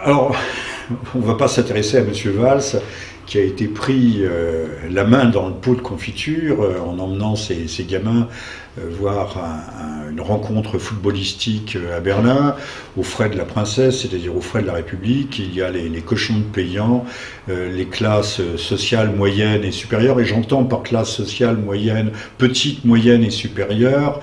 Alors, on ne va pas s'intéresser à M. Valls, qui a été pris la main dans le pot de confiture en emmenant ses gamins voir une rencontre footballistique à Berlin, aux frais de la princesse, c'est-à-dire aux frais de la République. Il y a les cochons de payants, les classes sociales moyennes et supérieures, et j'entends par classe sociale moyenne, petite, moyenne et supérieure,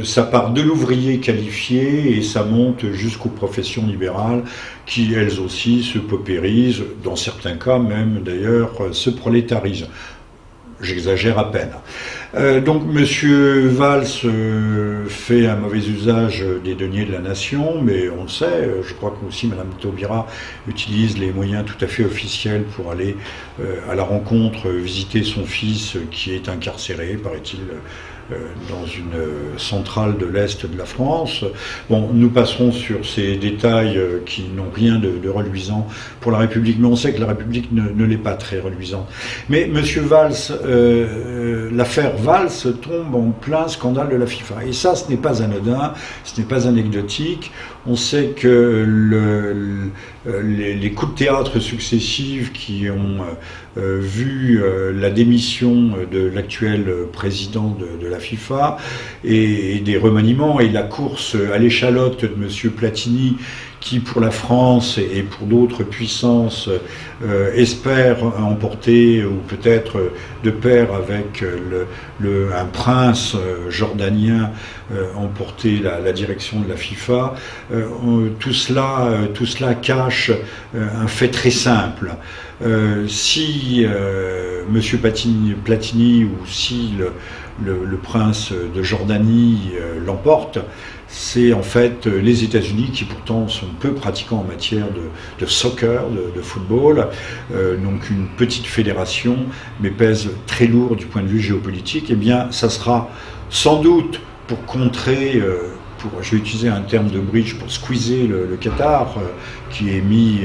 ça part de l'ouvrier qualifié et ça monte jusqu'aux professions libérales qui, elles aussi, se paupérisent, dans certains cas même d'ailleurs, se prolétarisent. J'exagère à peine. Donc M. Valls fait un mauvais usage des deniers de la nation, mais on le sait, je crois que aussi Mme Taubira utilise les moyens tout à fait officiels pour aller à la rencontre, visiter son fils qui est incarcéré, paraît-il, dans une centrale de l'Est de la France. Bon, nous passerons sur ces détails qui n'ont rien de reluisant pour la République, mais on sait que la République ne l'est pas très reluisante. Mais M. Valls, l'affaire Valls tombe en plein scandale de la FIFA. Et ça, ce n'est pas anodin, ce n'est pas anecdotique. On sait que les coups de théâtre successifs qui ont vu la démission de l'actuel président de la FIFA et des remaniements et la course à l'échalote de M. Platini, qui pour la France et pour d'autres puissances espère emporter, ou peut-être de pair avec un prince jordanien, emporter la direction de la FIFA. Tout cela cache un fait très simple. Si M. Platini ou si le prince de Jordanie l'emporte, c'est en fait les États-Unis qui pourtant sont peu pratiquants en matière de soccer, de football, donc une petite fédération, mais pèse très lourd du point de vue géopolitique. Eh bien, ça sera sans doute pour contrer, je vais utiliser un terme de bridge, pour squeezer le Qatar, qui est mis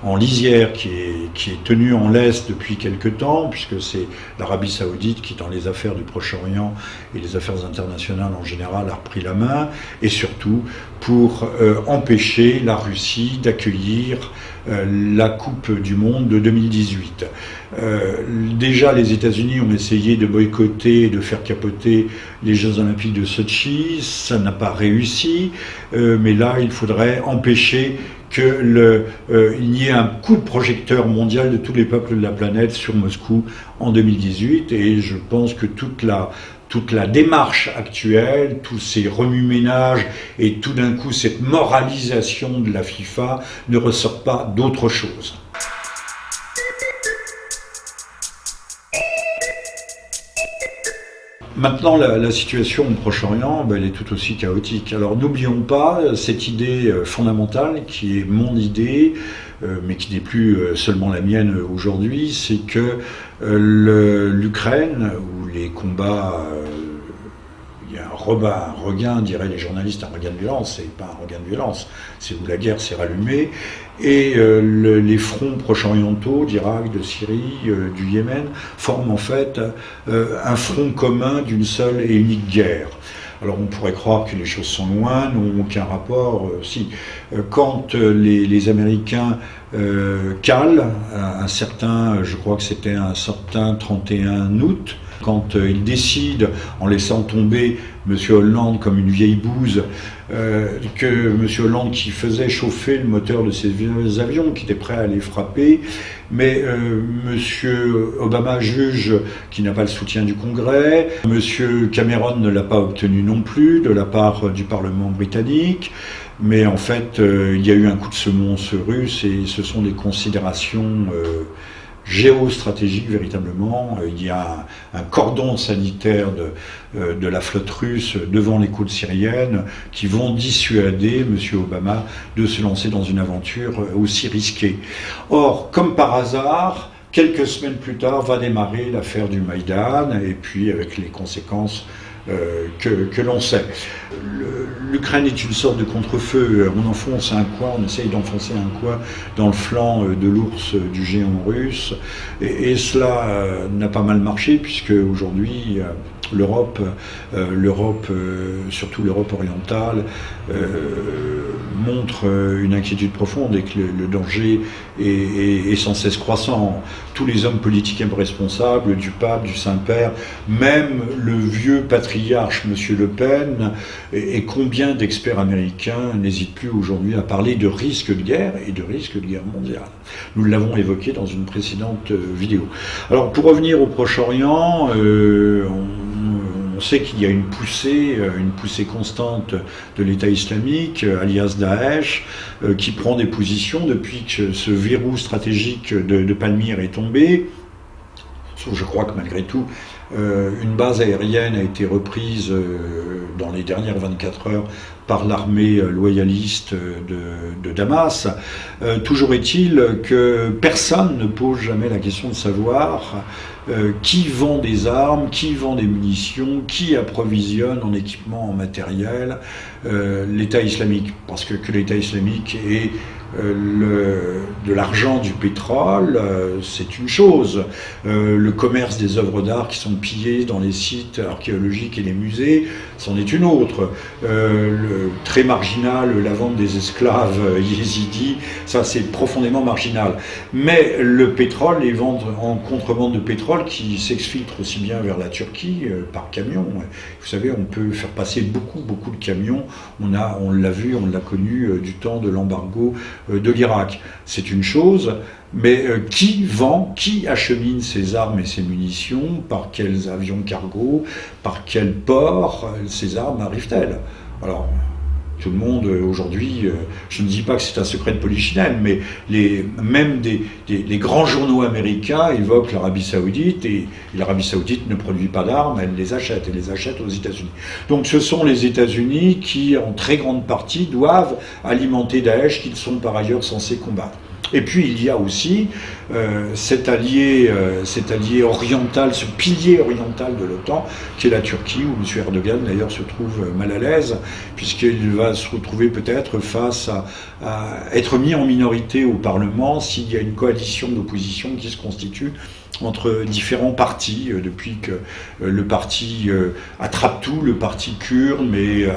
en lisière, qui est tenu en laisse depuis quelque temps, puisque c'est l'Arabie Saoudite qui, dans les affaires du Proche-Orient et les affaires internationales en général, a repris la main, et surtout pour empêcher la Russie d'accueillir la Coupe du Monde de 2018. Déjà, les États-Unis ont essayé de boycotter et de faire capoter les Jeux Olympiques de Sotchi, ça n'a pas réussi, mais là, il faudrait empêcher qu'il y ait un coup de projecteur mondial de tous les peuples de la planète sur Moscou en 2018, et je pense que toute la démarche actuelle, tous ces remue-ménages et tout d'un coup cette moralisation de la FIFA ne ressort pas d'autre chose. Maintenant, la situation au Proche-Orient, elle est tout aussi chaotique. Alors n'oublions pas cette idée fondamentale qui est mon idée, mais qui n'est plus seulement la mienne aujourd'hui, c'est que l'Ukraine, où les combats, il y a un regain, diraient les journalistes, un regain de violence, c'est pas un regain de violence, c'est où la guerre s'est rallumée, et les fronts proche-orientaux d'Irak, de Syrie, du Yémen, forment en fait un front commun d'une seule et unique guerre. Alors on pourrait croire que les choses sont loin, n'ont aucun rapport. Si, quand les Américains calent je crois que c'était un certain 31 août, quand ils décident, en laissant tomber M. Hollande comme une vieille bouse, que M. Hollande qui faisait chauffer le moteur de ses avions, qui était prêt à les frapper, mais M. Obama juge qu'il n'a pas le soutien du Congrès, M. Cameron ne l'a pas obtenu non plus de la part du Parlement britannique, mais en fait il y a eu un coup de semonce russe et ce sont des considérations géostratégique véritablement. Il y a un cordon sanitaire de la flotte russe devant les côtes syriennes qui vont dissuader M. Obama de se lancer dans une aventure aussi risquée. Or, comme par hasard, quelques semaines plus tard va démarrer l'affaire du Maïdan, et puis avec les conséquences que l'on sait. L'Ukraine est une sorte de contre-feu. On enfonce un coin, on essaye d'enfoncer un coin dans le flanc de l'ours du géant russe, et cela n'a pas mal marché, puisque aujourd'hui l'Europe, surtout l'Europe orientale, montre une inquiétude profonde, et que le danger est sans cesse croissant. Tous les hommes politiques responsables, du pape, du Saint-Père, même le vieux patriarche M. Le Pen, et combien d'experts américains n'hésitent plus aujourd'hui à parler de risque de guerre, et de risque de guerre mondiale. Nous l'avons évoqué dans une précédente vidéo. Alors, pour revenir au Proche-Orient, on sait qu'il y a une poussée constante de l'État islamique, alias Daesh, qui prend des positions depuis que ce verrou stratégique de Palmyre est tombé. Je crois que malgré tout, une base aérienne a été reprise dans les dernières 24 heures par l'armée loyaliste de Damas. Toujours est-il que personne ne pose jamais la question de savoir qui vend des armes, qui vend des munitions, qui approvisionne en équipement, en matériel l'État islamique. Parce que l'État islamique est de l'argent, du pétrole, c'est une chose. Le commerce des œuvres d'art qui sont pillées dans les sites archéologiques et les musées, c'en est une autre. Très marginal, la vente des esclaves yézidis, ça c'est profondément marginal. Mais le pétrole, les ventes en contrebande de pétrole qui s'exfiltrent aussi bien vers la Turquie par camion. Vous savez, on peut faire passer beaucoup de camions. On l'a vu, on l'a connu du temps de l'embargo de l'Irak. C'est une chose, mais qui vend, qui achemine ces armes et ces munitions, par quels avions cargo, par quel port ces armes arrivent-elles? Alors, tout le monde aujourd'hui, je ne dis pas que c'est un secret de polichinelle, mais même les grands journaux américains évoquent l'Arabie Saoudite, et l'Arabie Saoudite ne produit pas d'armes, elle les achète aux États-Unis. Donc ce sont les États-Unis qui, en très grande partie, doivent alimenter Daesh, qu'ils sont par ailleurs censés combattre. Et puis il y a aussi cet allié oriental, ce pilier oriental de l'OTAN, qui est la Turquie, où M. Erdogan d'ailleurs se trouve mal à l'aise, puisqu'il va se retrouver peut-être face à être mis en minorité au Parlement s'il y a une coalition d'opposition qui se constitue entre différents partis, depuis que le parti attrape tout, le parti kurde, mais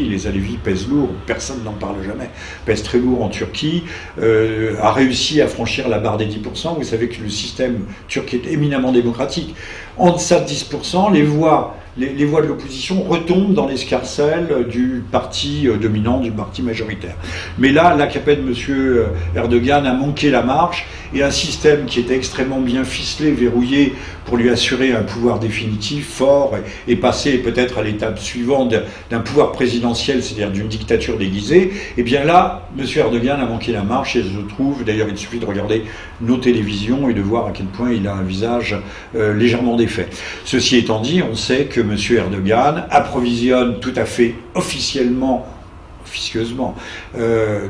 les Alevis pèsent lourd, personne n'en parle jamais, pèsent très lourd en Turquie, a réussi à franchir la barre des 10%. Vous savez que le système turc est éminemment démocratique. En deçà de 10%, les voix de l'opposition retombent dans l'escarcelle du parti dominant, du parti majoritaire. Mais là, l'AKP de M. Erdogan a manqué la marche, et un système qui était extrêmement bien ficelé, verrouillé, pour lui assurer un pouvoir définitif, fort, et passer peut-être à l'étape suivante d'un pouvoir présidentiel, c'est-à-dire d'une dictature déguisée, et bien là, M. Erdogan a manqué la marche, et je trouve, d'ailleurs il suffit de regarder nos télévisions et de voir à quel point il a un visage légèrement défait. Ceci étant dit, on sait que M. Erdogan approvisionne tout à fait officieusement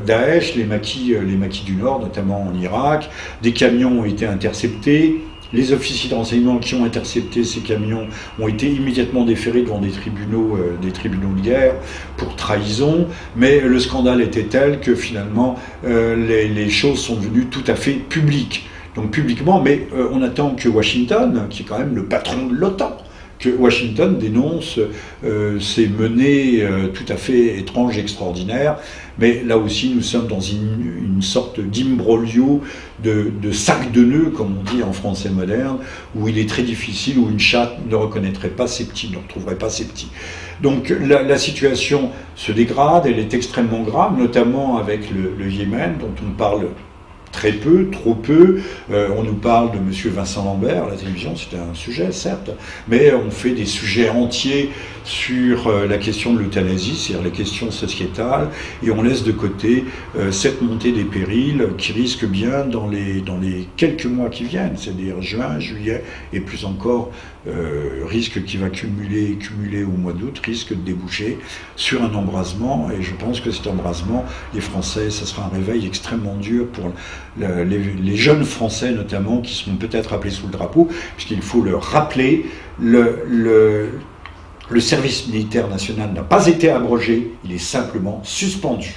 Daesh, les maquis du Nord, notamment en Irak. Des camions ont été interceptés. Les officiers de renseignement qui ont intercepté ces camions ont été immédiatement déférés devant des tribunaux de guerre pour trahison, mais le scandale était tel que finalement les choses sont devenues tout à fait publiques. Donc publiquement, mais on attend que Washington, qui est quand même le patron de l'OTAN, que Washington dénonce ces menées tout à fait étranges, extraordinaires, mais là aussi nous sommes dans une sorte d'imbroglio, de sac de nœuds, comme on dit en français moderne, où il est très difficile, où une chatte ne reconnaîtrait pas ses petits, ne retrouverait pas ses petits. Donc la situation se dégrade, elle est extrêmement grave, notamment avec le Yémen, dont on parle très peu, trop peu. On nous parle de M. Vincent Lambert, la télévision, c'est un sujet, certes, mais on fait des sujets entiers sur la question de l'euthanasie, c'est-à-dire les questions sociétales, et on laisse de côté cette montée des périls qui risque bien dans les quelques mois qui viennent, c'est-à-dire juin, juillet, et plus encore, risque qui va cumuler au mois d'août, risque de déboucher sur un embrasement, et je pense que cet embrasement, les Français, ça sera un réveil extrêmement dur pour les jeunes Français notamment, qui seront peut-être appelés sous le drapeau, puisqu'il faut leur rappeler, le service militaire national n'a pas été abrogé, il est simplement suspendu.